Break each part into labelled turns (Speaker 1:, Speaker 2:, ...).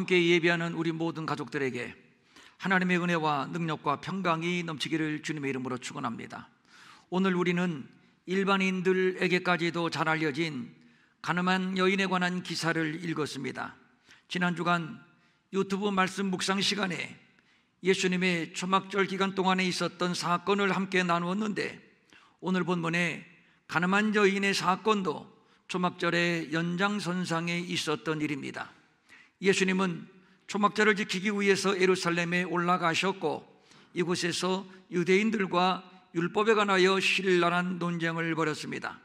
Speaker 1: 함께 예배하는 우리 모든 가족들에게 하나님의 은혜와 능력과 평강이 넘치기를 주님의 이름으로 축원합니다. 오늘 우리는 일반인들에게까지도 잘 알려진 가늠한 여인에 관한 기사를 읽었습니다. 지난 주간 유튜브 말씀 묵상 시간에 예수님의 초막절 기간 동안에 있었던 사건을 함께 나누었는데, 오늘 본문에 가늠한 여인의 사건도 초막절의 연장선상에 있었던 일입니다. 예수님은 초막절을 지키기 위해서 예루살렘에 올라가셨고, 이곳에서 유대인들과 율법에 관하여 신랄한 논쟁을 벌였습니다.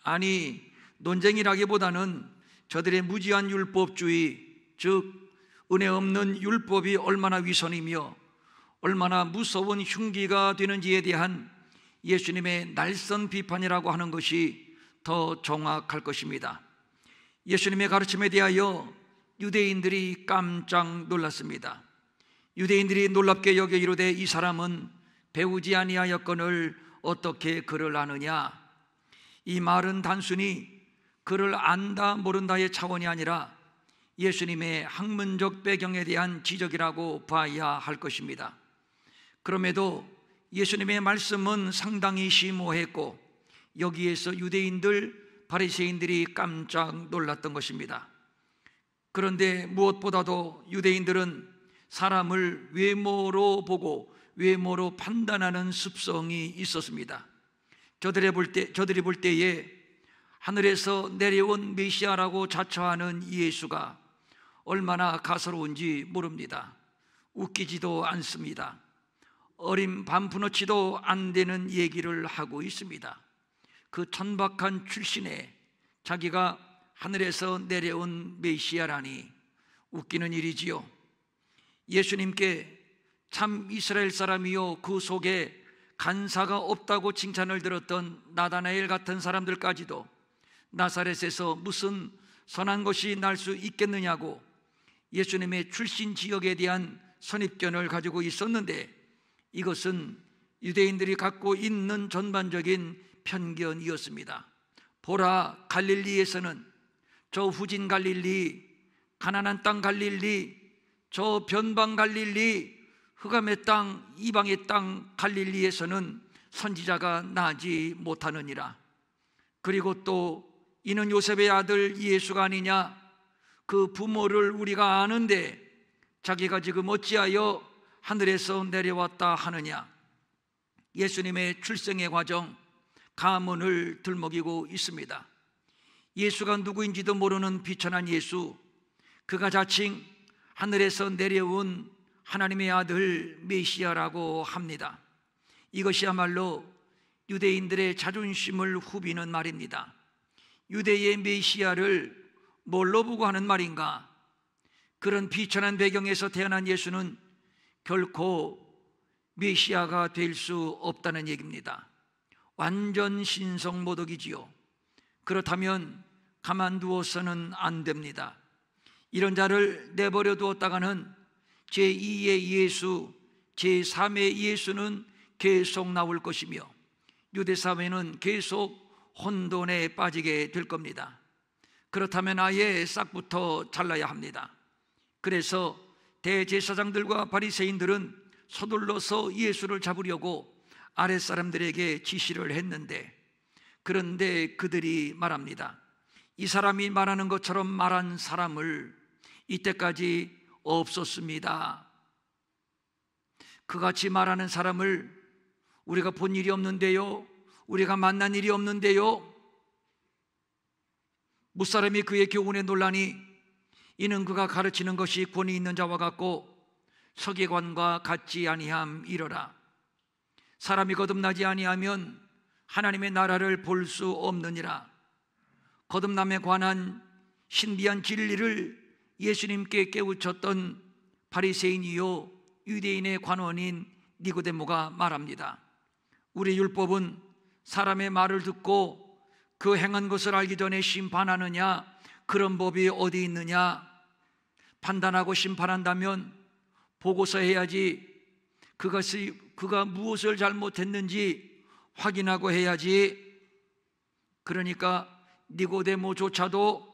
Speaker 1: 아니, 논쟁이라기보다는 저들의 무지한 율법주의, 즉 은혜 없는 율법이 얼마나 위선이며 얼마나 무서운 흉기가 되는지에 대한 예수님의 날선 비판이라고 하는 것이 더 정확할 것입니다. 예수님의 가르침에 대하여 유대인들이 깜짝 놀랐습니다. 유대인들이 놀랍게 여겨 이르되 이 사람은 배우지 아니하였거늘 어떻게 글을 아느냐. 이 말은 단순히 글을 안다 모른다의 차원이 아니라 예수님의 학문적 배경에 대한 지적이라고 봐야 할 것입니다. 그럼에도 예수님의 말씀은 상당히 심오했고, 여기에서 유대인들, 바리새인들이 깜짝 놀랐던 것입니다. 그런데 무엇보다도 유대인들은 사람을 외모로 보고 외모로 판단하는 습성이 있었습니다. 저들이 볼 때에 하늘에서 내려온 메시아라고 자처하는 예수가 얼마나 가소로운지 모릅니다. 웃기지도 않습니다. 어림 반푼어치도 안 되는 얘기를 하고 있습니다. 그 천박한 출신에 자기가 하늘에서 내려온 메시아라니 웃기는 일이지요. 예수님께 참 이스라엘 사람이요 그 속에 간사가 없다고 칭찬을 들었던 나다나엘 같은 사람들까지도 나사렛에서 무슨 선한 것이 날 수 있겠느냐고 예수님의 출신 지역에 대한 선입견을 가지고 있었는데, 이것은 유대인들이 갖고 있는 전반적인 편견이었습니다. 보라, 갈릴리에서는, 저 후진 갈릴리, 가나안 땅 갈릴리, 저 변방 갈릴리, 흑암의 땅, 이방의 땅 갈릴리에서는 선지자가 나지 못하느니라. 그리고 또 이는 요셉의 아들 예수가 아니냐, 그 부모를 우리가 아는데 자기가 지금 어찌하여 하늘에서 내려왔다 하느냐. 예수님의 출생의 과정, 가문을 들먹이고 있습니다. 예수가 누구인지도 모르는 비천한 예수, 그가 자칭 하늘에서 내려온 하나님의 아들 메시아라고 합니다. 이것이야말로 유대인들의 자존심을 후비는 말입니다. 유대의 메시아를 뭘로 보고 하는 말인가? 그런 비천한 배경에서 태어난 예수는 결코 메시아가 될 수 없다는 얘기입니다. 완전 신성모독이지요. 그렇다면 가만두어서는 안 됩니다. 이런 자를 내버려 두었다가는 제2의 예수, 제3의 예수는 계속 나올 것이며 유대사회는 계속 혼돈에 빠지게 될 겁니다. 그렇다면 아예 싹부터 잘라야 합니다. 그래서 대제사장들과 바리새인들은 서둘러서 예수를 잡으려고 아랫사람들에게 지시를 했는데, 그런데 그들이 말합니다. 이 사람이 말하는 것처럼 말한 사람을 이때까지 없었습니다. 그같이 말하는 사람을 우리가 본 일이 없는데요, 우리가 만난 일이 없는데요. 무사람이 그의 교훈에 놀라니 이는 그가 가르치는 것이 권위 있는 자와 같고 서기관과 같지 아니함이러라. 사람이 거듭나지 아니하면 하나님의 나라를 볼 수 없느니라. 거듭남에 관한 신비한 진리를 예수님께 깨우쳤던 바리새인이요 유대인의 관원인 니고데모가 말합니다. 우리 율법은 사람의 말을 듣고 그 행한 것을 알기 전에 심판하느냐, 그런 법이 어디 있느냐? 판단하고 심판한다면 보고서 해야지. 그가 무엇을 잘못했는지 확인하고 해야지. 그러니까 니고데모조차도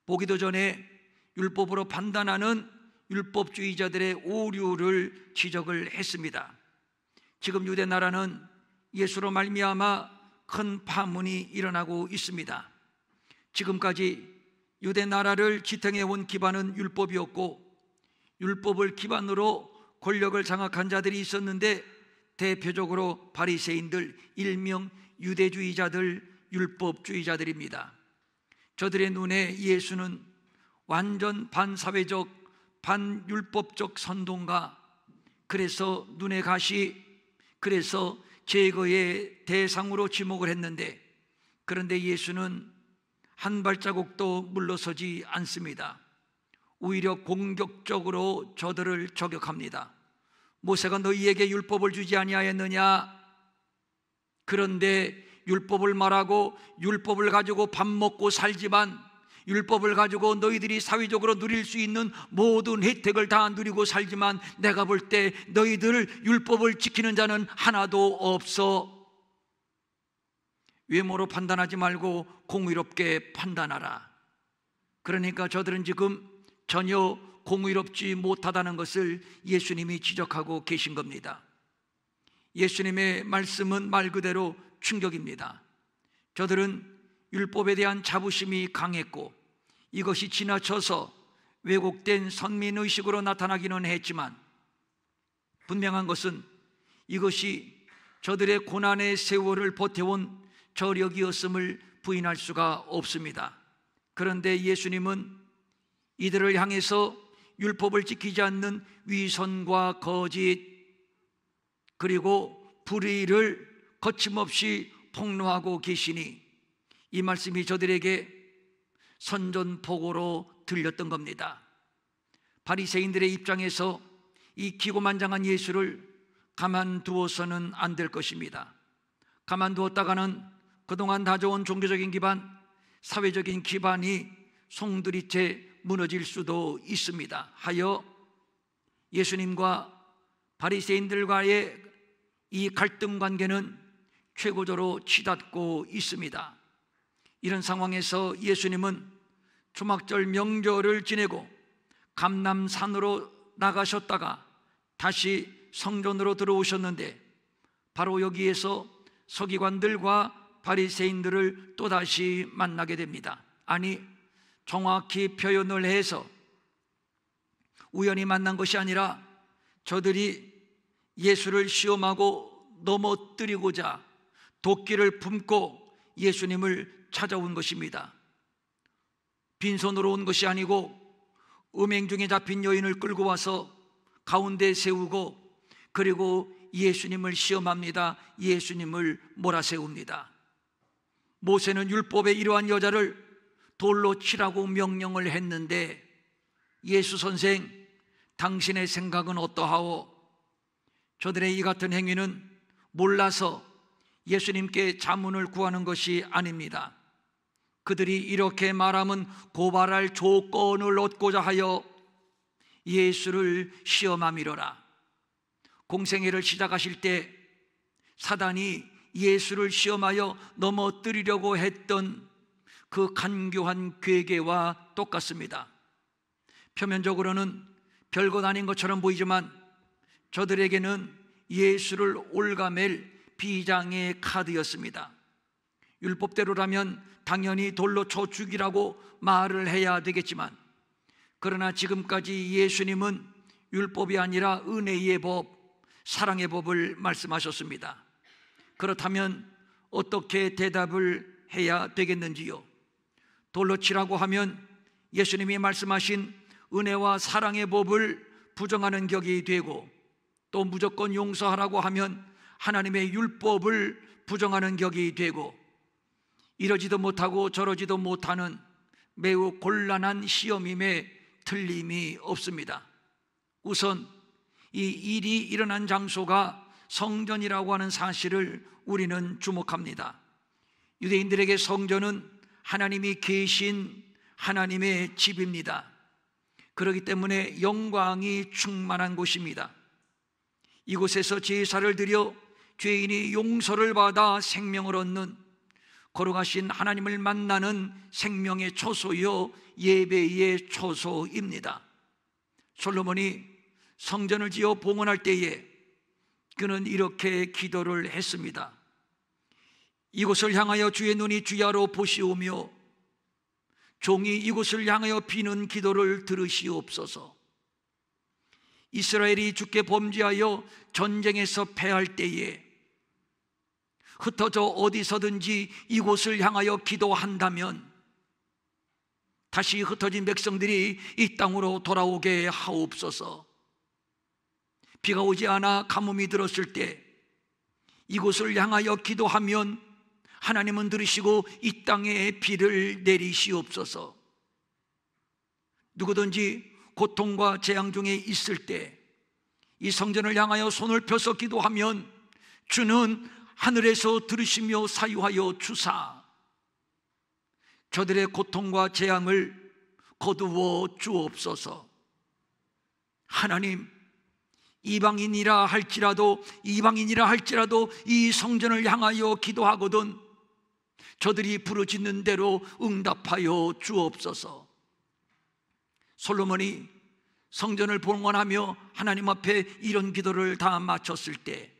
Speaker 1: 보기도 전에 율법으로 판단하는 율법주의자들의 오류를 지적을 했습니다. 지금 유대 나라는 예수로 말미암아 큰 파문이 일어나고 있습니다. 지금까지 유대 나라를 지탱해온 기반은 율법이었고, 율법을 기반으로 권력을 장악한 자들이 있었는데, 대표적으로 바리새인들, 일명 유대주의자들, 율법주의자들입니다. 저들의 눈에 예수는 완전 반사회적, 반율법적 선동가, 그래서 눈의 가시, 그래서 제거의 대상으로 지목을 했는데, 그런데 예수는 한 발자국도 물러서지 않습니다. 오히려 공격적으로 저들을 저격합니다. 모세가 너희에게 율법을 주지 아니하였느냐? 그런데 율법을 말하고 율법을 가지고 밥 먹고 살지만, 율법을 가지고 너희들이 사회적으로 누릴 수 있는 모든 혜택을 다 누리고 살지만, 내가 볼 때 너희들 율법을 지키는 자는 하나도 없어. 외모로 판단하지 말고 공의롭게 판단하라. 그러니까 저들은 지금 전혀 공의롭지 못하다는 것을 예수님이 지적하고 계신 겁니다. 예수님의 말씀은 말 그대로 충격입니다. 저들은 율법에 대한 자부심이 강했고, 이것이 지나쳐서 왜곡된 선민의식으로 나타나기는 했지만, 분명한 것은 이것이 저들의 고난의 세월을 버텨온 저력이었음을 부인할 수가 없습니다. 그런데 예수님은 이들을 향해서 율법을 지키지 않는 위선과 거짓, 그리고 불의를 거침없이 폭로하고 계시니, 이 말씀이 저들에게 선전포고로 들렸던 겁니다. 바리새인들의 입장에서 이 기고만장한 예수를 가만두어서는 안 될 것입니다. 가만두었다가는 그동안 다져온 종교적인 기반, 사회적인 기반이 송두리째 무너질 수도 있습니다. 하여 예수님과 바리새인들과의 이 갈등 관계는 최고조로 치닫고 있습니다. 이런 상황에서 예수님은 초막절 명절을 지내고 감람산으로 나가셨다가 다시 성전으로 들어오셨는데, 바로 여기에서 서기관들과 바리새인들을 또다시 만나게 됩니다. 아니, 정확히 표현을 해서 우연히 만난 것이 아니라 저들이 예수를 시험하고 넘어뜨리고자 도끼를 품고 예수님을 찾아온 것입니다. 빈손으로 온 것이 아니고 음행 중에 잡힌 여인을 끌고 와서 가운데 세우고, 그리고 예수님을 시험합니다. 예수님을 몰아세웁니다. 모세는 율법에 이러한 여자를 돌로 치라고 명령을 했는데, 예수 선생, 당신의 생각은 어떠하오? 저들의 이 같은 행위는 몰라서 예수님께 자문을 구하는 것이 아닙니다. 그들이 이렇게 말하면 고발할 조건을 얻고자 하여 예수를 시험함이로라. 공생애를 시작하실 때 사단이 예수를 시험하여 넘어뜨리려고 했던 그 간교한 괴계와 똑같습니다. 표면적으로는 별것 아닌 것처럼 보이지만 저들에게는 예수를 올가맬 비장의 카드였습니다. 율법대로라면 당연히 돌로 쳐 죽이라고 말을 해야 되겠지만, 그러나 지금까지 예수님은 율법이 아니라 은혜의 법, 사랑의 법을 말씀하셨습니다. 그렇다면 어떻게 대답을 해야 되겠는지요? 돌로 치라고 하면 예수님이 말씀하신 은혜와 사랑의 법을 부정하는 격이 되고, 또 무조건 용서하라고 하면 하나님의 율법을 부정하는 격이 되고, 이러지도 못하고 저러지도 못하는 매우 곤란한 시험임에 틀림이 없습니다. 우선 이 일이 일어난 장소가 성전이라고 하는 사실을 우리는 주목합니다. 유대인들에게 성전은 하나님이 계신 하나님의 집입니다. 그렇기 때문에 영광이 충만한 곳입니다. 이곳에서 제사를 드려 죄인이 용서를 받아 생명을 얻는, 거룩하신 하나님을 만나는 생명의 초소요 예배의 초소입니다. 솔로몬이 성전을 지어 봉헌할 때에 그는 이렇게 기도를 했습니다. 이곳을 향하여 주의 눈이 주야로 보시오며 종이 이곳을 향하여 비는 기도를 들으시옵소서. 이스라엘이 주께 범죄하여 전쟁에서 패할 때에 흩어져 어디서든지 이곳을 향하여 기도한다면 다시 흩어진 백성들이 이 땅으로 돌아오게 하옵소서. 비가 오지 않아 가뭄이 들었을 때 이곳을 향하여 기도하면 하나님은 들으시고 이 땅에 비를 내리시옵소서. 누구든지 고통과 재앙 중에 있을 때 이 성전을 향하여 손을 펴서 기도하면 주는 하늘에서 들으시며 사유하여 주사 저들의 고통과 재앙을 거두어 주옵소서. 하나님, 이방인이라 할지라도 이 성전을 향하여 기도하거든 저들이 부르짖는 대로 응답하여 주옵소서. 솔로몬이 성전을 봉헌하며 하나님 앞에 이런 기도를 다 마쳤을 때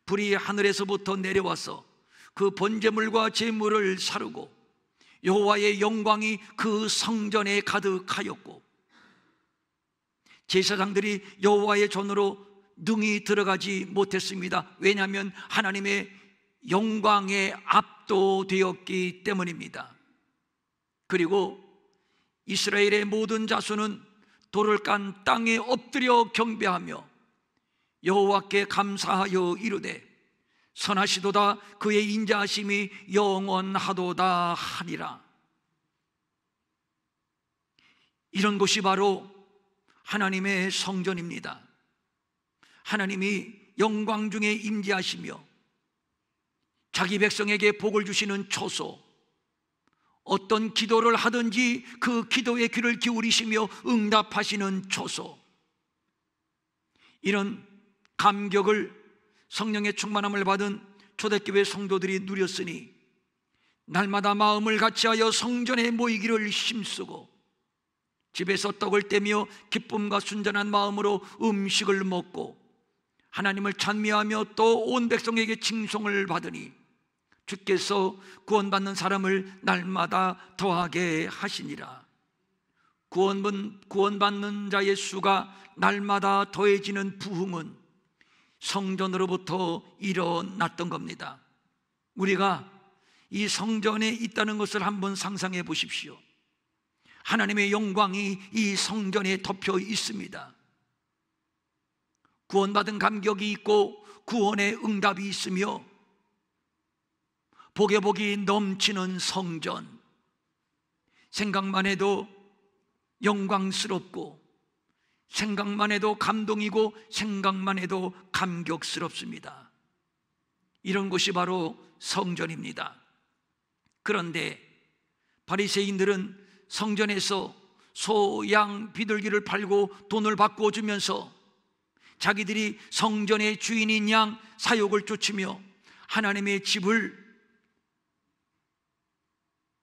Speaker 1: 불이 하늘에서부터 내려와서 그 번제물과 제물을 사르고 여호와의 영광이 그 성전에 가득하였고 제사장들이 여호와의 전으로 능히 들어가지 못했습니다. 왜냐하면 하나님의 영광에 압도되었기 때문입니다. 그리고 이스라엘의 모든 자손은 돌을 깐 땅에 엎드려 경배하며 여호와께 감사하여 이르되 선하시도다 그의 인자하심이 영원하도다 하니라. 이런 곳이 바로 하나님의 성전입니다. 하나님이 영광 중에 임재하시며 자기 백성에게 복을 주시는 초소, 어떤 기도를 하든지 그 기도에 귀를 기울이시며 응답하시는 초소, 이런 감격을 성령의 충만함을 받은 초대교회 성도들이 누렸으니 날마다 마음을 같이하여 성전에 모이기를 힘쓰고 집에서 떡을 떼며 기쁨과 순전한 마음으로 음식을 먹고 하나님을 찬미하며 또 온 백성에게 칭송을 받으니 주께서 구원받는 사람을 날마다 더하게 하시니라. 구원받는 자의 수가 날마다 더해지는 부흥은 성전으로부터 일어났던 겁니다. 우리가 이 성전에 있다는 것을 한번 상상해 보십시오. 하나님의 영광이 이 성전에 덮여 있습니다. 구원받은 감격이 있고 구원의 응답이 있으며 복의 복이 넘치는 성전, 생각만 해도 영광스럽고 생각만 해도 감동이고 생각만 해도 감격스럽습니다. 이런 곳이 바로 성전입니다. 그런데 바리새인들은 성전에서 소, 양, 비둘기를 팔고 돈을 바꿔주면서 자기들이 성전의 주인인 양 사욕을 쫓으며 하나님의 집을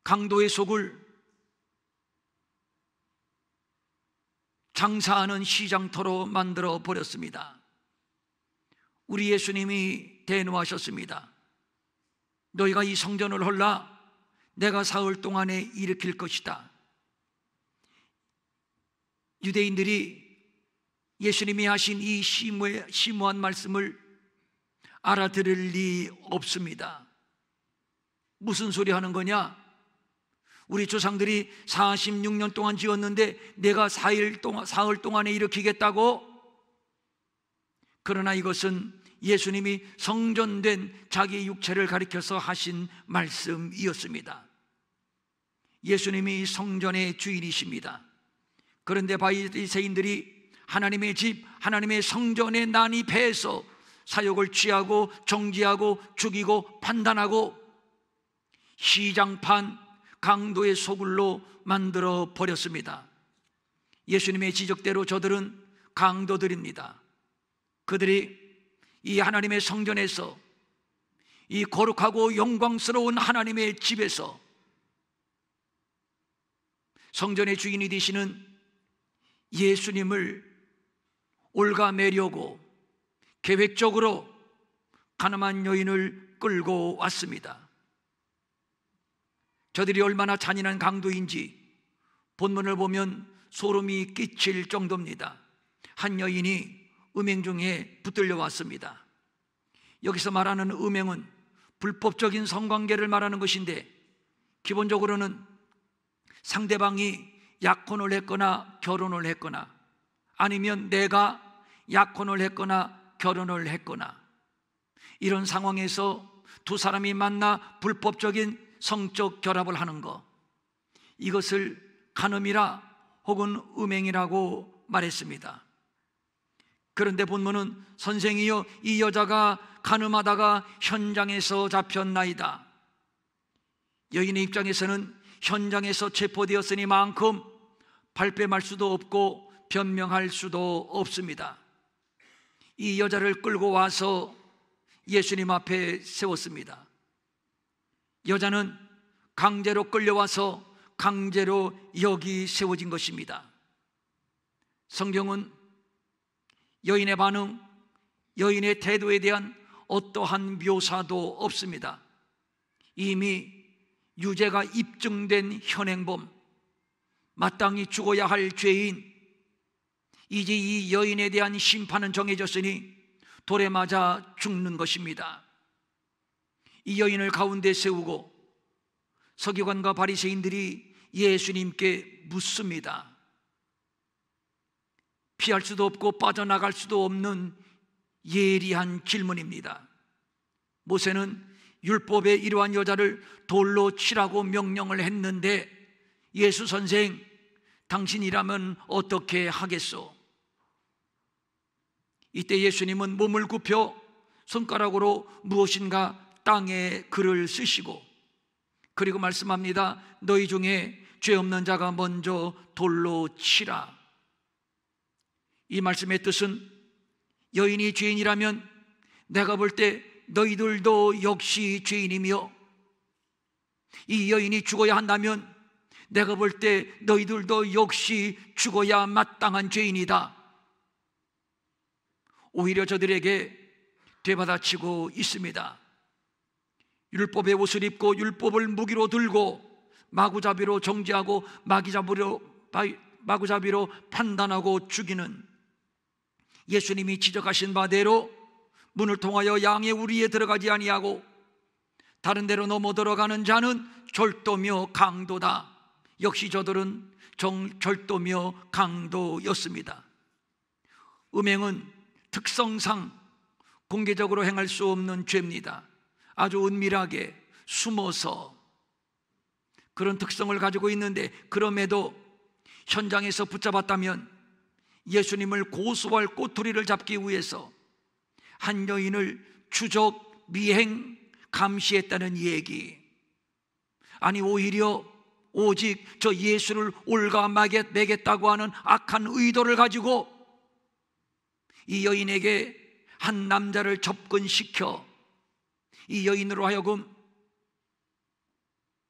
Speaker 1: 강도의 속을 장사하는 시장터로 만들어 버렸습니다. 우리 예수님이 대노하셨습니다. 너희가 이 성전을 헐라 내가 사흘 동안에 일으킬 것이다. 유대인들이 예수님이 하신 이 심오한 말씀을 알아들을 리 없습니다. 무슨 소리 하는 거냐? 우리 조상들이 46년 동안 지었는데 내가 사흘 동안에 일으키겠다고? 그러나 이것은 예수님이 성전된 자기 육체를 가리켜서 하신 말씀이었습니다. 예수님이 성전의 주인이십니다. 그런데 바리새인들이 하나님의 집, 하나님의 성전에 난입해서 사욕을 취하고 정죄하고 죽이고 판단하고 시장판 강도의 소굴로 만들어 버렸습니다. 예수님의 지적대로 저들은 강도들입니다. 그들이 이 하나님의 성전에서 이 거룩하고 영광스러운 하나님의 집에서 성전의 주인이 되시는 예수님을 올가매려고 계획적으로 가늠한 여인을 끌고 왔습니다. 저들이 얼마나 잔인한 강도인지 본문을 보면 소름이 끼칠 정도입니다. 한 여인이 음행 중에 붙들려 왔습니다. 여기서 말하는 음행은 불법적인 성관계를 말하는 것인데, 기본적으로는 상대방이 약혼을 했거나 결혼을 했거나, 아니면 내가 약혼을 했거나 결혼을 했거나, 이런 상황에서 두 사람이 만나 불법적인 성적 결합을 하는 것, 이것을 간음이라 혹은 음행이라고 말했습니다. 그런데 본문은 선생이여 이 여자가 간음하다가 현장에서 잡혔나이다. 여인의 입장에서는 현장에서 체포되었으니만큼 발뺌할 수도 없고 변명할 수도 없습니다. 이 여자를 끌고 와서 예수님 앞에 세웠습니다. 여자는 강제로 끌려와서 강제로 여기 세워진 것입니다. 성경은 여인의 반응, 여인의 태도에 대한 어떠한 묘사도 없습니다. 이미 유죄가 입증된 현행범, 마땅히 죽어야 할 죄인, 이제 이 여인에 대한 심판은 정해졌으니 돌에 맞아 죽는 것입니다. 이 여인을 가운데 세우고 서기관과 바리새인들이 예수님께 묻습니다. 피할 수도 없고 빠져나갈 수도 없는 예리한 질문입니다. 모세는 율법에 이러한 여자를 돌로 치라고 명령을 했는데, 예수 선생, 당신이라면 어떻게 하겠소? 이때 예수님은 몸을 굽혀 손가락으로 무엇인가 땅에 글을 쓰시고, 그리고 말씀합니다. 너희 중에 죄 없는 자가 먼저 돌로 치라. 이 말씀의 뜻은 여인이 죄인이라면 내가 볼 때 너희들도 역시 죄인이며, 이 여인이 죽어야 한다면 내가 볼 때 너희들도 역시 죽어야 마땅한 죄인이다. 오히려 저들에게 되받아치고 있습니다. 율법의 옷을 입고 율법을 무기로 들고 마구잡이로 정죄하고 마구잡이로 판단하고 죽이는, 예수님이 지적하신 바대로 문을 통하여 양의 우리에 들어가지 아니하고 다른 데로 넘어 들어가는 자는 절도며 강도다. 역시 저들은 절도며 강도였습니다. 음행은 특성상 공개적으로 행할 수 없는 죄입니다. 아주 은밀하게 숨어서 그런 특성을 가지고 있는데, 그럼에도 현장에서 붙잡았다면 예수님을 고소할 꼬투리를 잡기 위해서 한 여인을 추적, 미행, 감시했다는 얘기, 아니 오히려 오직 저 예수를 올가매겠다고 하는 악한 의도를 가지고 이 여인에게 한 남자를 접근시켜 이 여인으로 하여금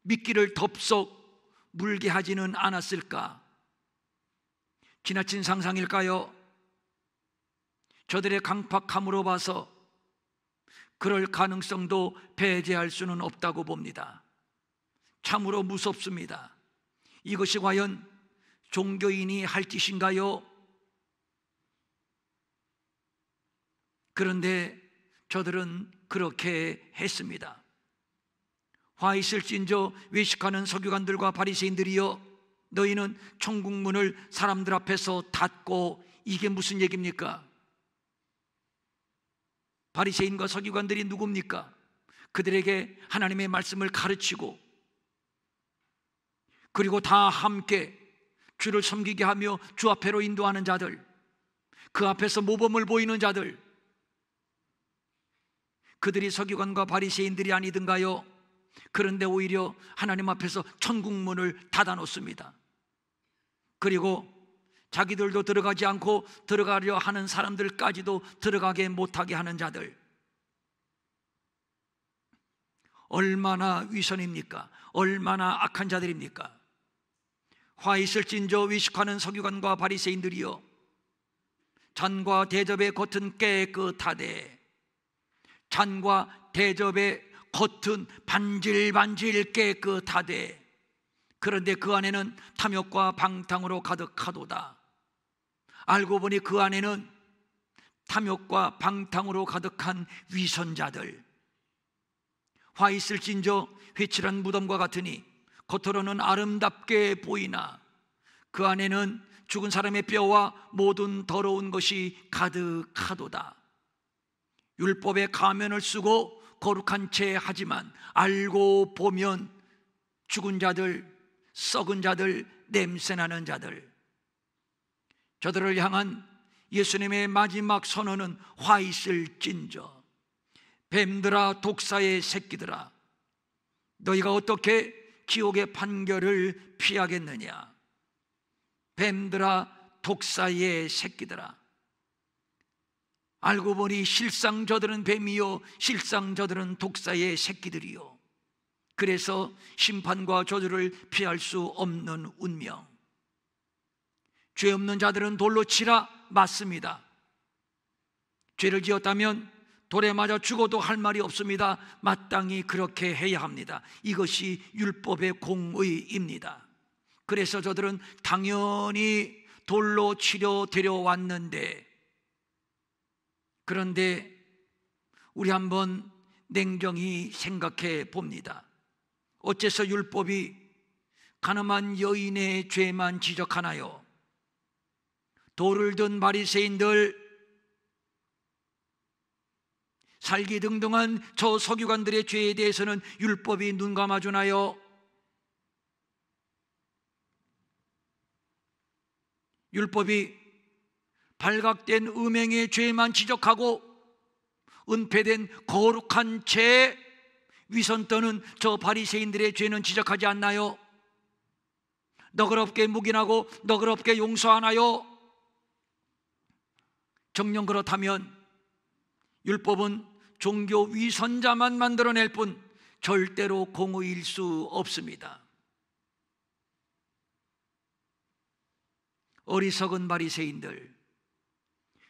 Speaker 1: 미끼를 덥석 물게 하지는 않았을까? 지나친 상상일까요? 저들의 강팍함으로 봐서 그럴 가능성도 배제할 수는 없다고 봅니다. 참으로 무섭습니다. 이것이 과연 종교인이 할 짓인가요? 그런데 저들은 그렇게 했습니다. 화 있을진저 외식하는 서기관들과 바리새인들이여, 너희는 천국문을 사람들 앞에서 닫고, 이게 무슨 얘기입니까? 바리새인과 서기관들이 누굽니까? 그들에게 하나님의 말씀을 가르치고 그리고 다 함께 주를 섬기게 하며 주 앞에로 인도하는 자들, 그 앞에서 모범을 보이는 자들, 그들이 서기관과 바리새인들이 아니든가요? 그런데 오히려 하나님 앞에서 천국문을 닫아놓습니다. 그리고 자기들도 들어가지 않고 들어가려 하는 사람들까지도 들어가게 못하게 하는 자들, 얼마나 위선입니까? 얼마나 악한 자들입니까? 화 있을진저 위식하는 서기관과 바리새인들이여, 잔과 대접의 겉은 깨끗하되 잔과 대접의 겉은 반질반질 깨끗하되 그런데 그 안에는 탐욕과 방탕으로 가득하도다. 알고 보니 그 안에는 탐욕과 방탕으로 가득한 위선자들. 화 있을진저 회칠한 무덤과 같으니 겉으로는 아름답게 보이나 그 안에는 죽은 사람의 뼈와 모든 더러운 것이 가득하도다. 율법의 가면을 쓰고 거룩한 채 하지만 알고 보면 죽은 자들, 썩은 자들, 냄새나는 자들. 저들을 향한 예수님의 마지막 선언은 화 있을진저, 뱀들아 독사의 새끼들아, 너희가 어떻게 지옥의 판결을 피하겠느냐. 뱀들아 독사의 새끼들아. 알고 보니 실상 저들은 뱀이요 실상 저들은 독사의 새끼들이요. 그래서 심판과 저주를 피할 수 없는 운명. 죄 없는 자들은 돌로 치라, 맞습니다. 죄를 지었다면 돌에 맞아 죽어도 할 말이 없습니다. 마땅히 그렇게 해야 합니다. 이것이 율법의 공의입니다. 그래서 저들은 당연히 돌로 치려 데려왔는데, 그런데 우리 한번 냉정히 생각해 봅니다. 어째서 율법이 가늠한 여인의 죄만 지적하나요? 돌을 든 바리새인들, 살기등등한 저 서기관들의 죄에 대해서는 율법이 눈 감아주나요? 율법이 발각된 음행의 죄만 지적하고 은폐된 거룩한 죄, 위선 떠는 저 바리새인들의 죄는 지적하지 않나요? 너그럽게 묵인하고 너그럽게 용서하나요? 정녕 그렇다면 율법은 종교 위선자만 만들어낼 뿐 절대로 공의일 수 없습니다. 어리석은 바리새인들.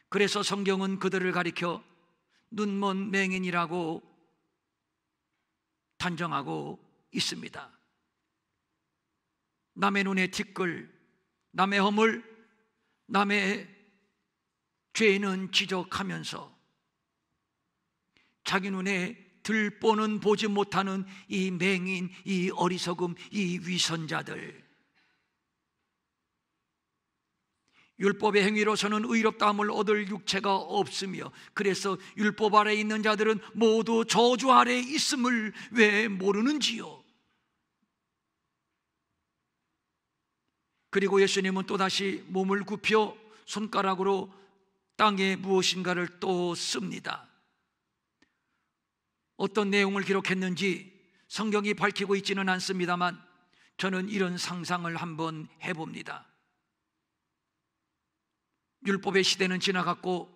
Speaker 1: 그래서 성경은 그들을 가리켜 눈먼 맹인이라고 단정하고 있습니다. 남의 눈에 티끌, 남의 허물, 남의 죄는 지적하면서 자기 눈에 들보는 보지 못하는 이 맹인, 이 어리석음, 이 위선자들. 율법의 행위로서는 의롭다함을 얻을 육체가 없으며, 그래서 율법 아래에 있는 자들은 모두 저주 아래에 있음을 왜 모르는지요? 그리고 예수님은 또다시 몸을 굽혀 손가락으로 땅에 무엇인가를 또 씁니다. 어떤 내용을 기록했는지 성경이 밝히고 있지는 않습니다만 저는 이런 상상을 한번 해봅니다. 율법의 시대는 지나갔고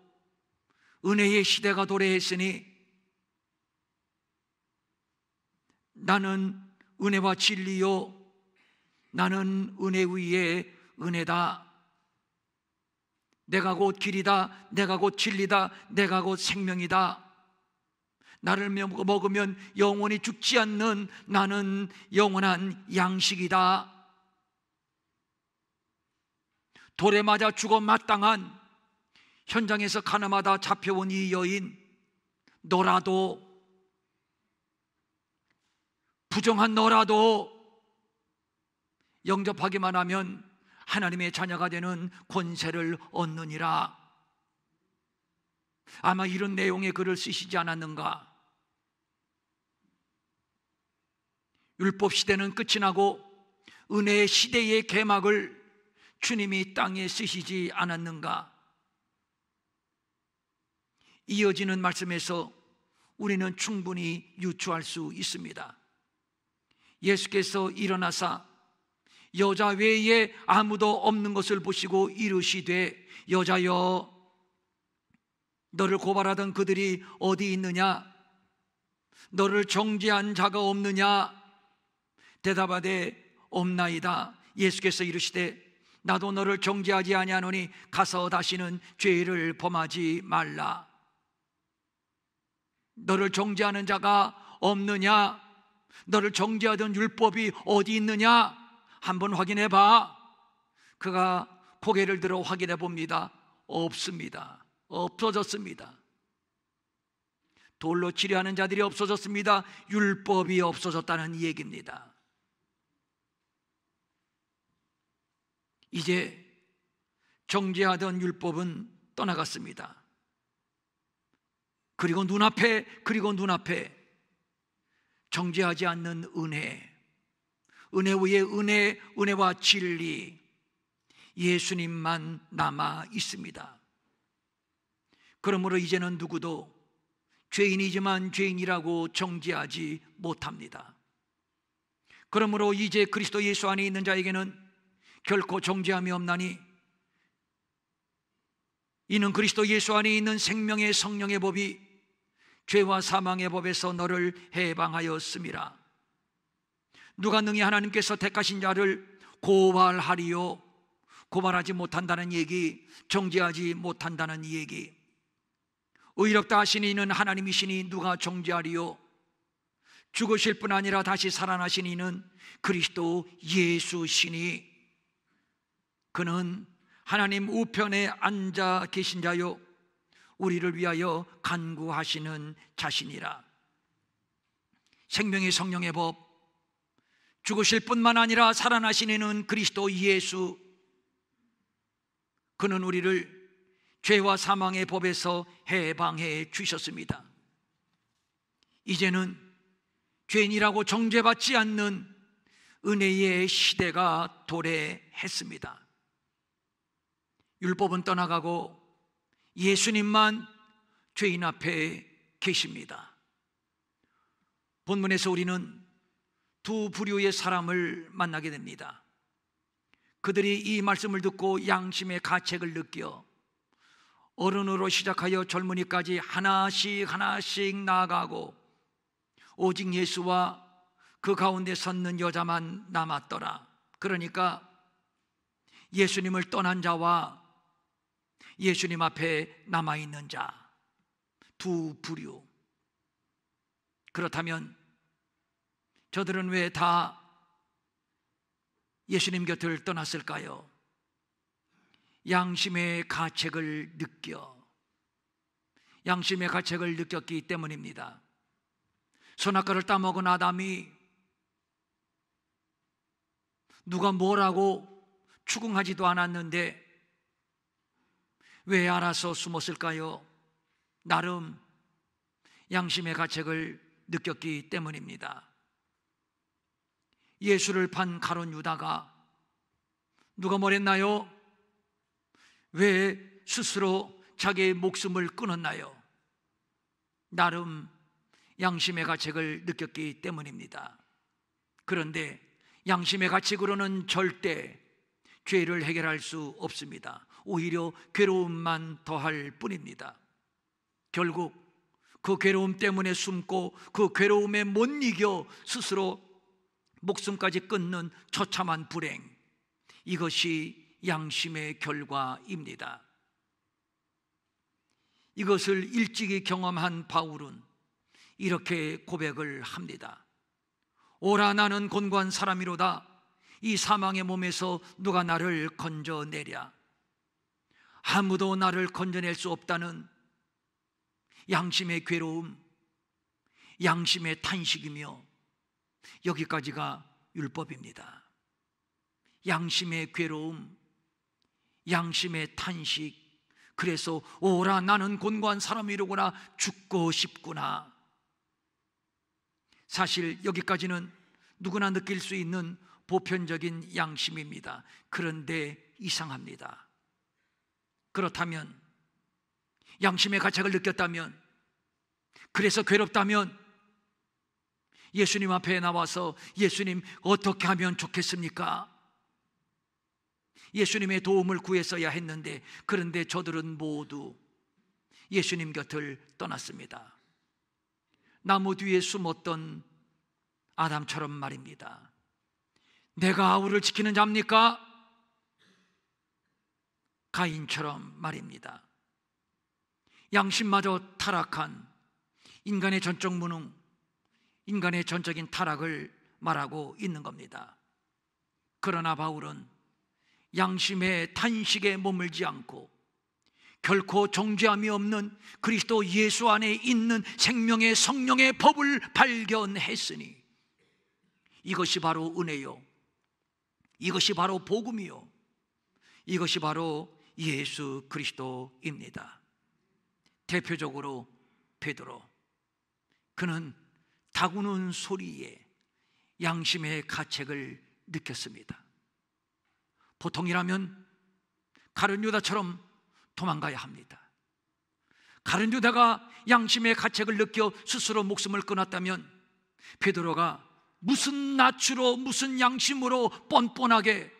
Speaker 1: 은혜의 시대가 도래했으니 나는 은혜와 진리요, 나는 은혜 위에 은혜다, 내가 곧 길이다, 내가 곧 진리다, 내가 곧 생명이다, 나를 먹으면 영원히 죽지 않는 나는 영원한 양식이다. 돌에 맞아 죽어 마땅한 현장에서 가늠하다 잡혀온 이 여인, 너라도, 부정한 너라도 영접하기만 하면 하나님의 자녀가 되는 권세를 얻느니라. 아마 이런 내용의 글을 쓰시지 않았는가? 율법 시대는 끝이 나고 은혜의 시대의 개막을 주님이 땅에 쓰시지 않았는가? 이어지는 말씀에서 우리는 충분히 유추할 수 있습니다. 예수께서 일어나사 여자 외에 아무도 없는 것을 보시고 이르시되, 여자여, 너를 고발하던 그들이 어디 있느냐? 너를 정죄한 자가 없느냐? 대답하되 없나이다. 예수께서 이르시되 나도 너를 정죄하지 아니하노니 가서 다시는 죄를 범하지 말라. 너를 정죄하는 자가 없느냐? 너를 정죄하던 율법이 어디 있느냐? 한번 확인해 봐. 그가 고개를 들어 확인해 봅니다. 없습니다. 없어졌습니다. 돌로 치려하는 자들이 없어졌습니다. 율법이 없어졌다는 얘기입니다. 이제 정죄하던 율법은 떠나갔습니다. 그리고 눈앞에 정죄하지 않는 은혜 위에 은혜, 은혜와 진리, 예수님만 남아 있습니다. 그러므로 이제는 누구도 죄인이지만 죄인이라고 정죄하지 못합니다. 그러므로 이제 그리스도 예수 안에 있는 자에게는 결코 정죄함이 없나니 이는 그리스도 예수 안에 있는 생명의 성령의 법이 죄와 사망의 법에서 너를 해방하였음이라. 누가 능히 하나님께서 택하신 자를 고발하리요? 고발하지 못한다는 얘기, 정죄하지 못한다는 얘기. 의롭다 하신 이는 하나님이시니 누가 정죄하리요? 죽으실 뿐 아니라 다시 살아나신 이는 그리스도 예수시니 그는 하나님 우편에 앉아 계신 자요 우리를 위하여 간구하시는 자신이라. 생명의 성령의 법, 죽으실 뿐만 아니라 살아나신 이는 그리스도 예수. 그는 우리를 죄와 사망의 법에서 해방해 주셨습니다. 이제는 죄인이라고 정죄받지 않는 은혜의 시대가 도래했습니다. 율법은 떠나가고 예수님만 죄인 앞에 계십니다. 본문에서 우리는 두 부류의 사람을 만나게 됩니다. 그들이 이 말씀을 듣고 양심의 가책을 느껴 어른으로 시작하여 젊은이까지 하나씩 나아가고 오직 예수와 그 가운데 섰는 여자만 남았더라. 그러니까 예수님을 떠난 자와 예수님 앞에 남아있는 자, 두 부류. 그렇다면 저들은 왜 다 예수님 곁을 떠났을까요? 양심의 가책을 느꼈기 때문입니다. 선악과를 따먹은 아담이 누가 뭐라고 추궁하지도 않았는데 왜 알아서 숨었을까요? 나름 양심의 가책을 느꼈기 때문입니다. 예수를 판 가룟 유다가 누가 뭐랬나요? 왜 스스로 자기의 목숨을 끊었나요? 나름 양심의 가책을 느꼈기 때문입니다. 그런데 양심의 가책으로는 절대 죄를 해결할 수 없습니다. 오히려 괴로움만 더할 뿐입니다. 결국 그 괴로움 때문에 숨고 그 괴로움에 못 이겨 스스로 목숨까지 끊는 처참한 불행, 이것이 양심의 결과입니다. 이것을 일찍이 경험한 바울은 이렇게 고백을 합니다. 오라 나는 곤고한 사람이로다. 이 사망의 몸에서 누가 나를 건져내랴. 아무도 나를 건져낼 수 없다는 양심의 괴로움, 양심의 탄식이며 여기까지가 율법입니다. 양심의 괴로움, 양심의 탄식. 그래서 오라 나는 곤고한 사람이로구나, 죽고 싶구나. 사실 여기까지는 누구나 느낄 수 있는 보편적인 양심입니다. 그런데 이상합니다. 그렇다면, 양심의 가책을 느꼈다면, 그래서 괴롭다면 예수님 앞에 나와서 예수님 어떻게 하면 좋겠습니까? 예수님의 도움을 구했어야 했는데, 그런데 저들은 모두 예수님 곁을 떠났습니다. 나무 뒤에 숨었던 아담처럼 말입니다. 내가 아우를 지키는 자입니까? 가인처럼 말입니다. 양심마저 타락한 인간의 전적 무능, 인간의 전적인 타락을 말하고 있는 겁니다. 그러나 바울은 양심의 탄식에 머물지 않고 결코 정죄함이 없는 그리스도 예수 안에 있는 생명의 성령의 법을 발견했으니 이것이 바로 은혜요, 이것이 바로 복음이요, 이것이 바로 예수 그리스도입니다. 대표적으로 베드로, 그는 다구는 소리에 양심의 가책을 느꼈습니다. 보통이라면 가룟 유다처럼 도망가야 합니다. 가룟 유다가 양심의 가책을 느껴 스스로 목숨을 끊었다면 베드로가 무슨 낯으로 무슨 양심으로 뻔뻔하게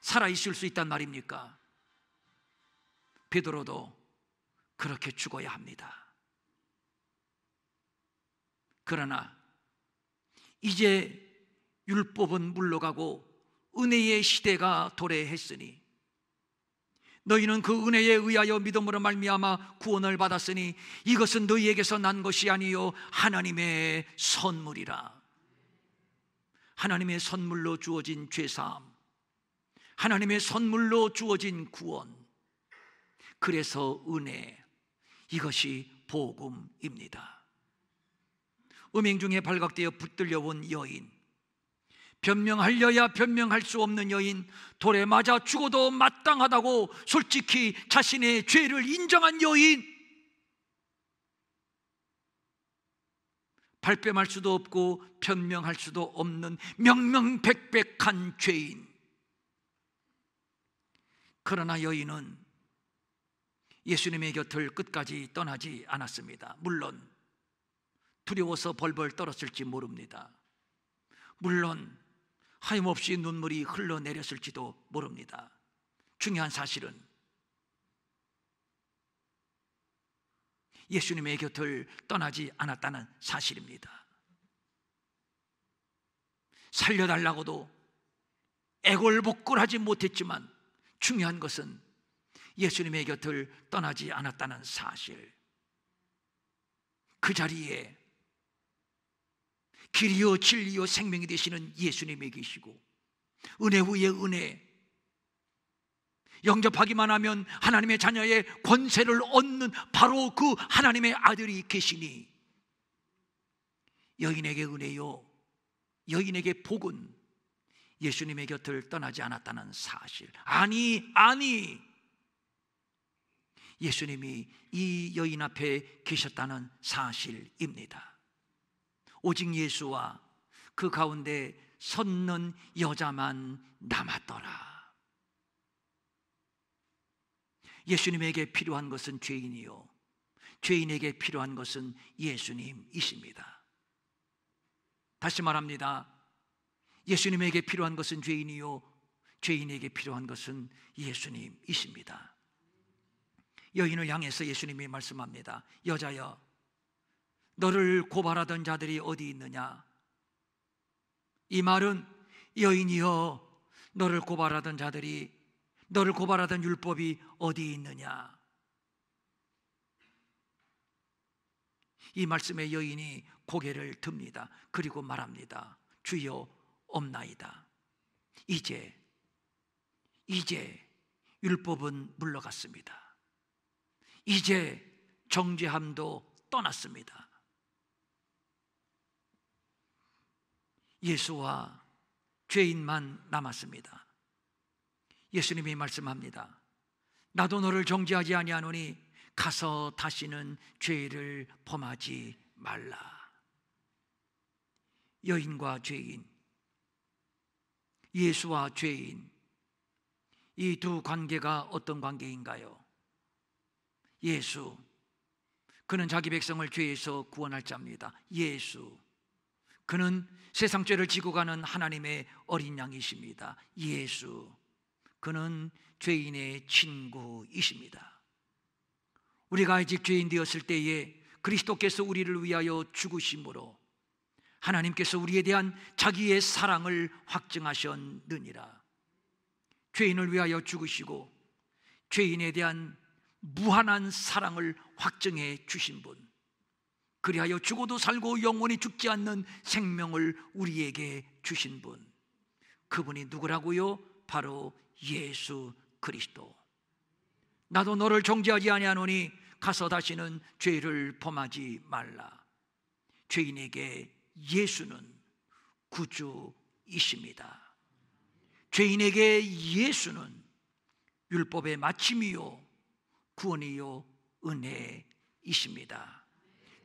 Speaker 1: 살아있을 수 있단 말입니까? 베드로도 그렇게 죽어야 합니다. 그러나 이제 율법은 물러가고 은혜의 시대가 도래했으니 너희는 그 은혜에 의하여 믿음으로 말미암아 구원을 받았으니 이것은 너희에게서 난 것이 아니요 하나님의 선물이라. 하나님의 선물로 주어진 죄사함, 하나님의 선물로 주어진 구원, 그래서 은혜, 이것이 복음입니다. 음행 중에 발각되어 붙들려온 여인, 변명하려야 변명할 수 없는 여인, 돌에 맞아 죽어도 마땅하다고 솔직히 자신의 죄를 인정한 여인, 발뺌할 수도 없고 변명할 수도 없는 명명백백한 죄인. 그러나 여인은 예수님의 곁을 끝까지 떠나지 않았습니다. 물론 두려워서 벌벌 떨었을지 모릅니다. 물론 하염없이 눈물이 흘러내렸을지도 모릅니다. 중요한 사실은 예수님의 곁을 떠나지 않았다는 사실입니다. 살려달라고도 애걸복걸하지 못했지만 중요한 것은 예수님의 곁을 떠나지 않았다는 사실. 그 자리에 길이요 진리요 생명이 되시는 예수님이 계시고 은혜 위에 은혜, 영접하기만 하면 하나님의 자녀의 권세를 얻는 바로 그 하나님의 아들이 계시니 여인에게 은혜요, 여인에게 복은 예수님의 곁을 떠나지 않았다는 사실. 아니 예수님이 이 여인 앞에 계셨다는 사실입니다. 오직 예수와 그 가운데 섰는 여자만 남았더라. 예수님에게 필요한 것은 죄인이요, 죄인에게 필요한 것은 예수님이십니다. 다시 말합니다. 예수님에게 필요한 것은 죄인이요, 죄인에게 필요한 것은 예수님이십니다. 여인을 향해서 예수님이 말씀합니다. 여자여, 너를 고발하던 자들이 어디 있느냐? 이 말은 여인이여, 너를 고발하던 자들이, 너를 고발하던 율법이 어디 있느냐? 이 말씀에 여인이 고개를 듭니다. 그리고 말합니다. 주여, 없나이다. 이제 율법은 물러갔습니다. 이제 정죄함도 떠났습니다. 예수와 죄인만 남았습니다. 예수님이 말씀합니다. 나도 너를 정죄하지 아니하노니 가서 다시는 죄를 범하지 말라. 여인과 죄인, 예수와 죄인, 이 두 관계가 어떤 관계인가요? 예수, 그는 자기 백성을 죄에서 구원할 자입니다. 예수, 그는 세상 죄를 지고 가는 하나님의 어린 양이십니다. 예수, 그는 죄인의 친구이십니다. 우리가 아직 죄인 되었을 때에 그리스도께서 우리를 위하여 죽으심으로 하나님께서 우리에 대한 자기의 사랑을 확증하셨느니라. 죄인을 위하여 죽으시고 죄인에 대한 무한한 사랑을 확증해 주신 분, 그리하여 죽어도 살고 영원히 죽지 않는 생명을 우리에게 주신 분, 그분이 누구라고요? 바로 예수 그리스도. 나도 너를 정죄하지 아니하노니 가서 다시는 죄를 범하지 말라. 죄인에게 예수는 구주이십니다. 죄인에게 예수는 율법의 마침이요 구원이요 은혜이십니다.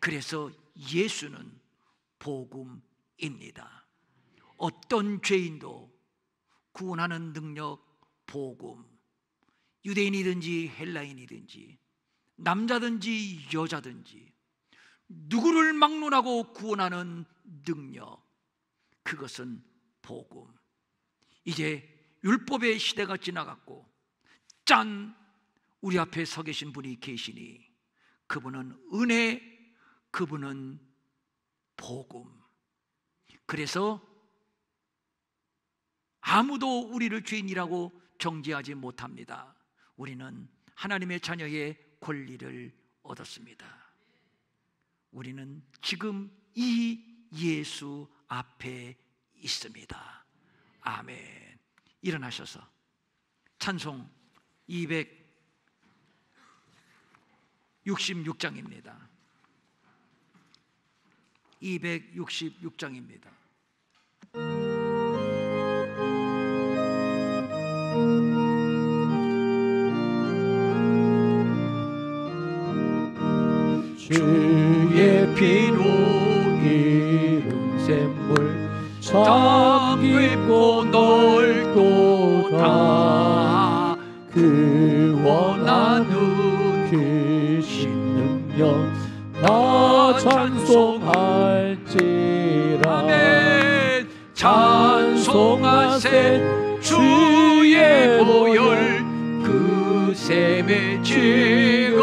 Speaker 1: 그래서 예수는 복음입니다. 어떤 죄인도 구원하는 능력, 복음. 유대인이든지 헬라인이든지 남자든지 여자든지 누구를 막론하고 구원하는 능력, 그것은 복음. 이제 율법의 시대가 지나갔고 짠! 우리 앞에 서 계신 분이 계시니 그분은 은혜, 그분은 복음. 그래서 아무도 우리를 죄인이라고 정죄하지 못합니다. 우리는 하나님의 자녀의 권리를 얻었습니다. 우리는 지금 이 예수 앞에 있습니다. 아멘. 일어나셔서 찬송 266장입니다. 266장입니다.
Speaker 2: 주의 피로 이룬 샘물 참 깊고 넓도다. 그 원하는 크신 능력 나 찬송할지라.
Speaker 1: 아멘.
Speaker 2: 찬송하세 주의 보혈 그 샘에 지금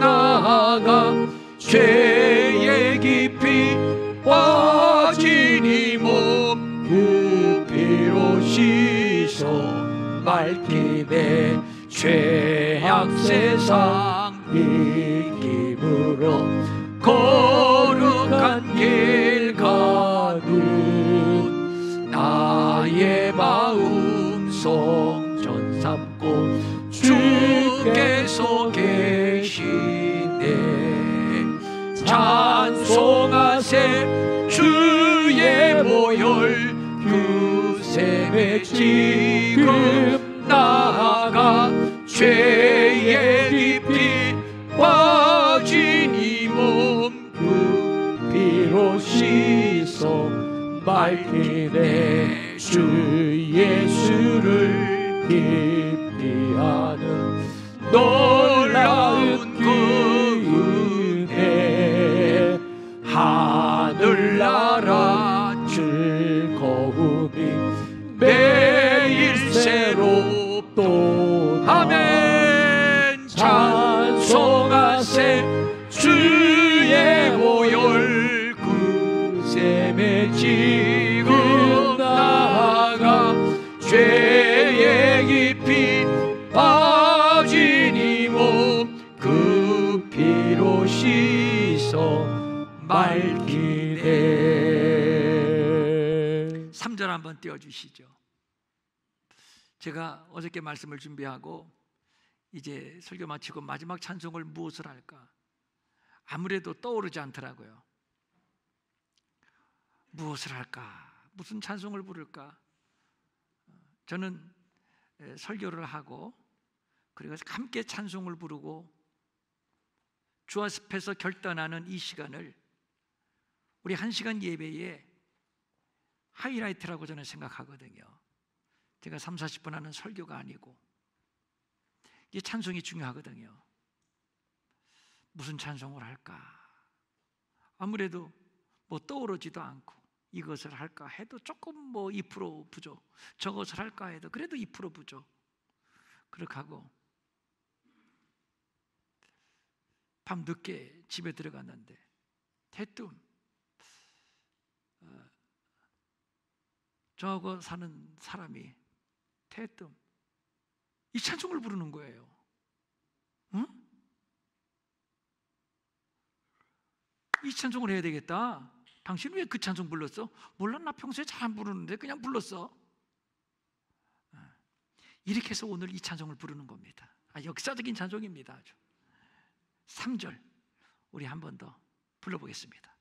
Speaker 2: 나아가 죄의 깊이 빠진 이 몸 그 피로 씻어 맑히네. 죄악 세상 이김으로 거룩한 길 가는 나의 마음 성전 삼고 주께서 계시네. 찬송하세 주의 보혈 그 샘에 지금 나아가 죄의 깊이 빠진 이 몸 그 피로 씻어 맑히네. 주 예수를 깊이 아는 놀라운 그 은혜 하늘나라 즐거움이 매일 새롭도다.
Speaker 1: 아멘.
Speaker 2: 찬송하세 주의 보혈 그 샘에 지금 나아가 죄의 깊이 빠진 이 몸 그 피로 씻어 맑히네.
Speaker 1: 3절 한번 띄워주시죠. 제가 어저께 말씀을 준비하고 이제 설교 마치고 마지막 찬송을 무엇을 할까 아무래도 떠오르지 않더라고요. 무엇을 할까? 무슨 찬송을 부를까? 저는 설교를 하고 그리고 함께 찬송을 부르고 주 앞에서 결단하는 이 시간을 우리 1시간 예배의 하이라이트라고 저는 생각하거든요. 제가 30-40분 하는 설교가 아니고 이 찬송이 중요하거든요. 무슨 찬송을 할까? 아무래도 뭐 떠오르지도 않고 이것을 할까 해도 조금 뭐 2% 부족, 저것을 할까 해도 그래도 2% 부족. 그렇게 하고 밤 늦게 집에 들어갔는데 대뜸 저하고 사는 사람이 대뜸 이 찬송을 부르는 거예요. 응? 이 찬송을 해야 되겠다. 당신 왜 그 찬송 불렀어? 몰라, 나 평소에 잘 안 부르는데 그냥 불렀어. 이렇게 해서 오늘 이 찬송을 부르는 겁니다. 역사적인 찬송입니다. 아주. 3절 우리 한 번 더 불러보겠습니다.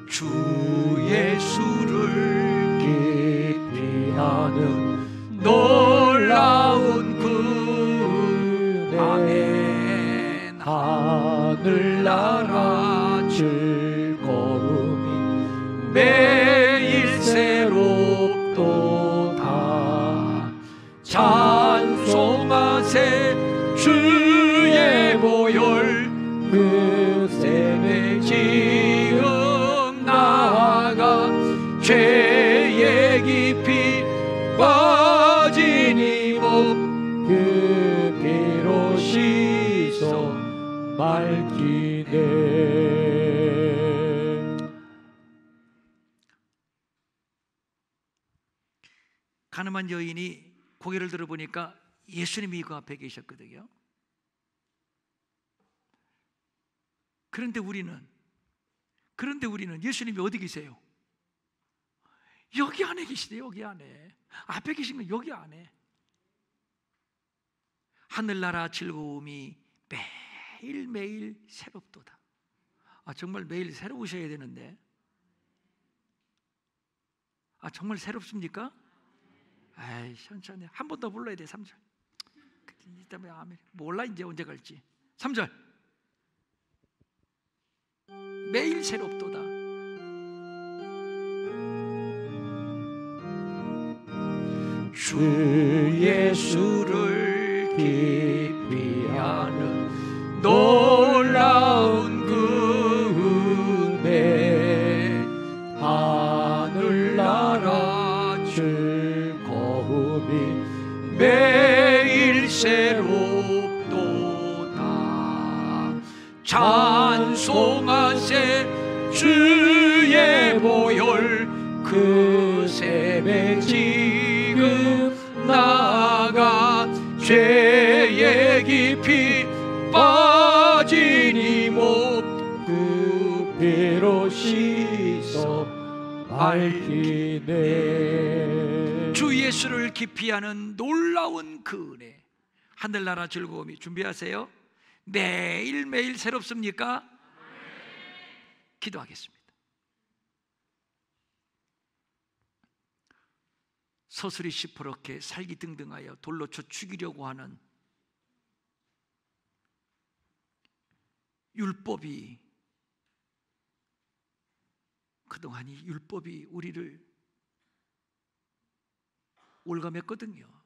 Speaker 1: 주 예수를 깊이 아는 놀라운 그 아멘. 하늘나라 즐거움이 매일 새롭도다. 찬송하세 주의 보혈 그 셈에 지금 나아가 죄의 깊이 빠진 이 몸 그 피로 씻어 맑히네. 가늠한 여인이 고개를 들어보니까 예수님이 그 앞에 계셨거든요. 그런데 우리는 예수님이 어디 계세요? 여기 안에 계시대요. 여기 안에. 앞에 계신 건 여기 안에. 하늘나라 즐거움이 매일매일 새롭도다. 정말 매일 새로우셔야 되는데. 정말 새롭습니까? 천천히 한 번 더 불러야 돼. 3절. 이따 아멘. 몰라 이제 언제 갈지. 3절. 매일 새롭도다. 주 예수를 깊이 아는 놀라운 그 은혜. 하늘나라 즐거움이 매일 새롭도다. 찬송하세 주의 보혈 그 셈에 지금 나아가 죄의 깊이 빠진 이 몸 그 피로 씻어 밝히네. 주 예수를 깊이 아는 놀라운 그 은혜. 하늘나라 즐거움이 준비하세요. 매일매일 새롭습니까? 기도하겠습니다. 서슬이 시퍼렇게 살기등등하여 돌로 쳐 죽이려고 하는 율법이, 그동안 이 율법이 우리를 올감했거든요.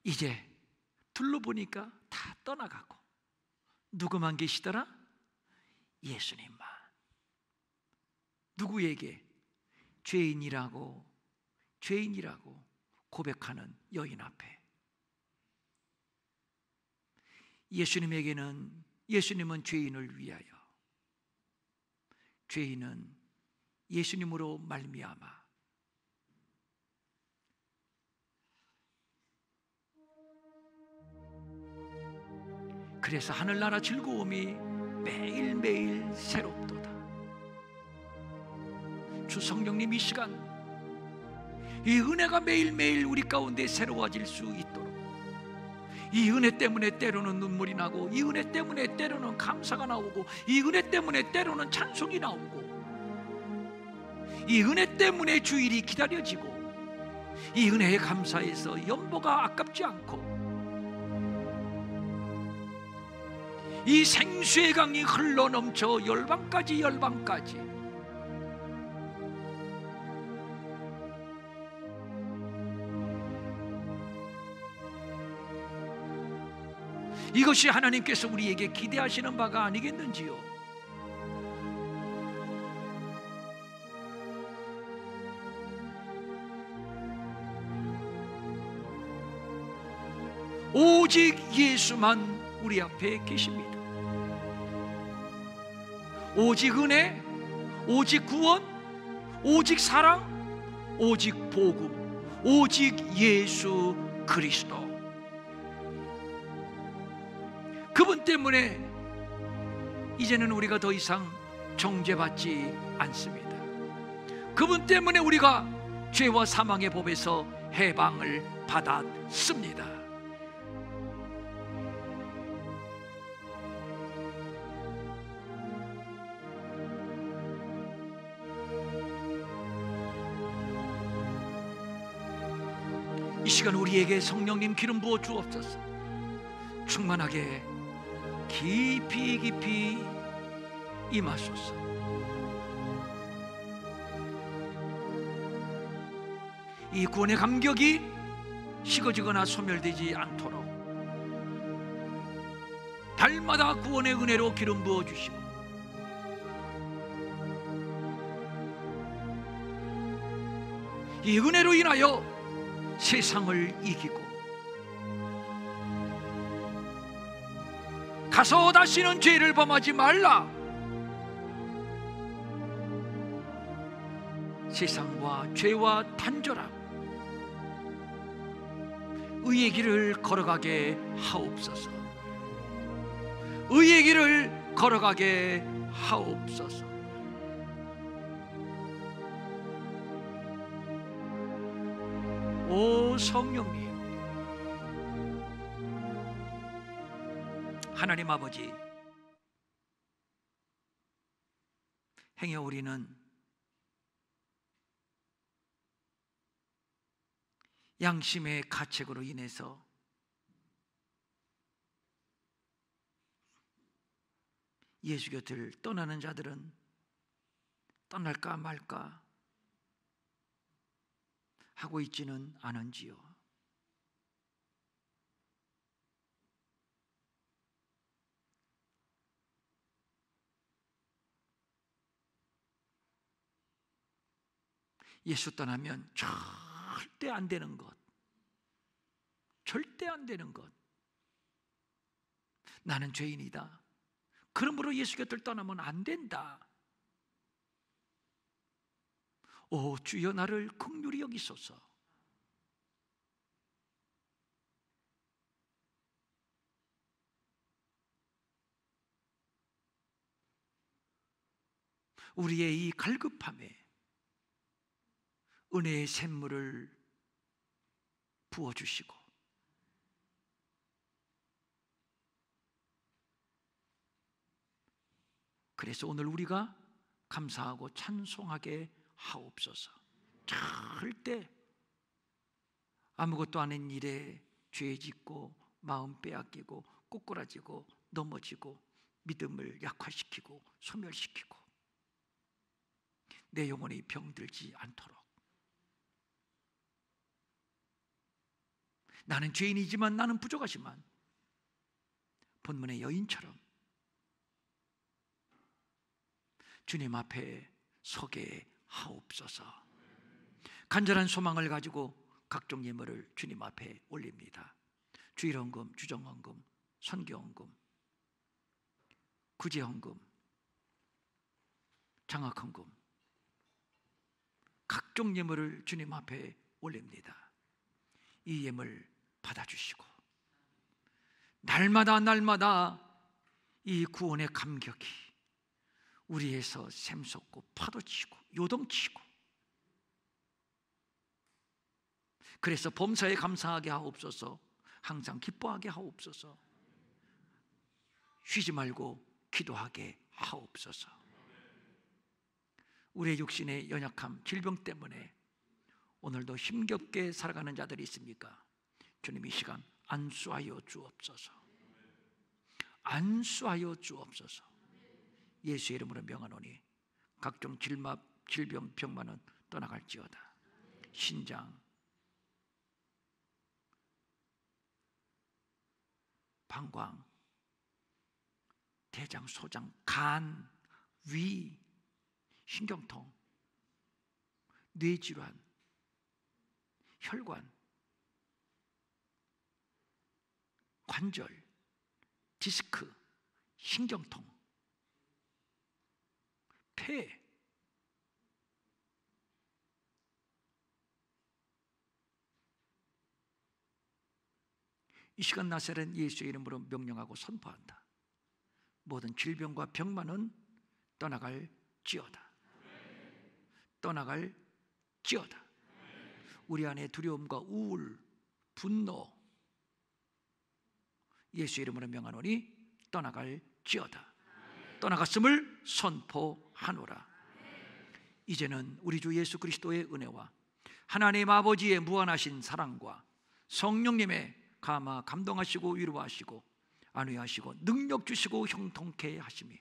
Speaker 1: 이제 둘러보니까 다 떠나가고 누구만 계시더라? 예수님만. 누구에게? 죄인이라고 고백하는 여인 앞에. 예수님은 죄인을 위하여, 죄인은 예수님으로 말미암아 그래서 하늘나라 즐거움이 매일매일 새롭도다. 주 성령님, 이 시간 이 은혜가 매일매일 우리 가운데 새로워질 수 있도록, 이 은혜 때문에 때로는 눈물이 나고, 이 은혜 때문에 때로는 감사가 나오고, 이 은혜 때문에 때로는 찬송이 나오고, 이 은혜 때문에 주일이 기다려지고, 이 은혜에 감사해서 연보가 아깝지 않고, 이 생수의 강이 흘러넘쳐 열방까지 이것이 하나님께서 우리에게 기대하시는 바가 아니겠는지요? 오직 예수만 우리 앞에 계십니다. 오직 은혜, 오직 구원, 오직 사랑, 오직 복음, 오직 예수 그리스도. 그분 때문에 이제는 우리가 더 이상 정죄받지 않습니다. 그분 때문에 우리가 죄와 사망의 법에서 해방을 받았습니다. 이 시간 우리에게 성령님 기름 부어 주옵소서. 충만하게 깊이 깊이 임하소서. 이 구원의 감격이 식어지거나 소멸되지 않도록 달마다 구원의 은혜로 기름 부어 주시고, 이 은혜로 인하여 세상을 이기고 가서 다시는 죄를 범하지 말라. 세상과 죄와 단절하고 의의 길을 걸어가게 하옵소서. 의의 길을 걸어가게 하옵소서. 오 성령님, 하나님 아버지, 행여 우리는 양심의 가책으로 인해서 예수 곁을 떠나는 자들은 떠날까 말까 하고 있지는 않은지요. 예수 떠나면 절대 안 되는 것, 절대 안 되는 것. 나는 죄인이다. 그러므로 예수 곁을 떠나면 안 된다. 오 주여, 나를 긍휼히 여기소서. 우리의 이 갈급함에 은혜의 샘물을 부어주시고, 그래서 오늘 우리가 감사하고 찬송하게 하옵소서. 절대 아무것도 아닌 일에 죄 짓고 마음 빼앗기고 꼬꾸라지고 넘어지고 믿음을 약화시키고 소멸시키고 내 영혼이 병들지 않도록, 나는 죄인이지만 나는 부족하지만 본문의 여인처럼 주님 앞에 서게 하옵소서. 간절한 소망을 가지고 각종 예물을 주님 앞에 올립니다. 주일헌금, 주정헌금, 선교헌금, 구제헌금, 장학헌금, 각종 예물을 주님 앞에 올립니다. 이 예물 받아주시고 날마다 날마다 이 구원의 감격이 우리에서 샘솟고 파도치고 요동치고, 그래서 범사에 감사하게 하옵소서. 항상 기뻐하게 하옵소서. 쉬지 말고 기도하게 하옵소서. 우리의 육신의 연약함, 질병 때문에 오늘도 힘겹게 살아가는 자들이 있습니까? 주님 이 시간 안수하여 주옵소서. 안수하여 주옵소서. 예수의 이름으로 명하노니 각종 질병, 병만은 떠나갈지어다. 신장, 방광, 대장, 소장, 간, 위, 신경통, 뇌질환, 혈관, 관절, 디스크, 신경통, 폐, 이 시간 나사렛 예수의 이름으로 명령하고 선포한다. 모든 질병과 병만은 떠나갈지어다. 떠나갈지어다. 우리 안에 두려움과 우울, 분노, 예수의 이름으로 명하노니 떠나갈지어다. 떠나갔음을 선포하노라. 이제는 우리 주 예수 그리스도의 은혜와 하나님 아버지의 무한하신 사랑과 성령님의 감화 감동하시고 위로하시고 안위하시고 능력 주시고 형통케 하심이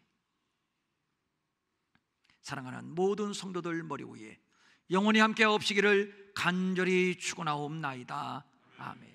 Speaker 1: 사랑하는 모든 성도들 머리 위에 영원히 함께 없으기를 간절히 축원하옵나이다. 아멘.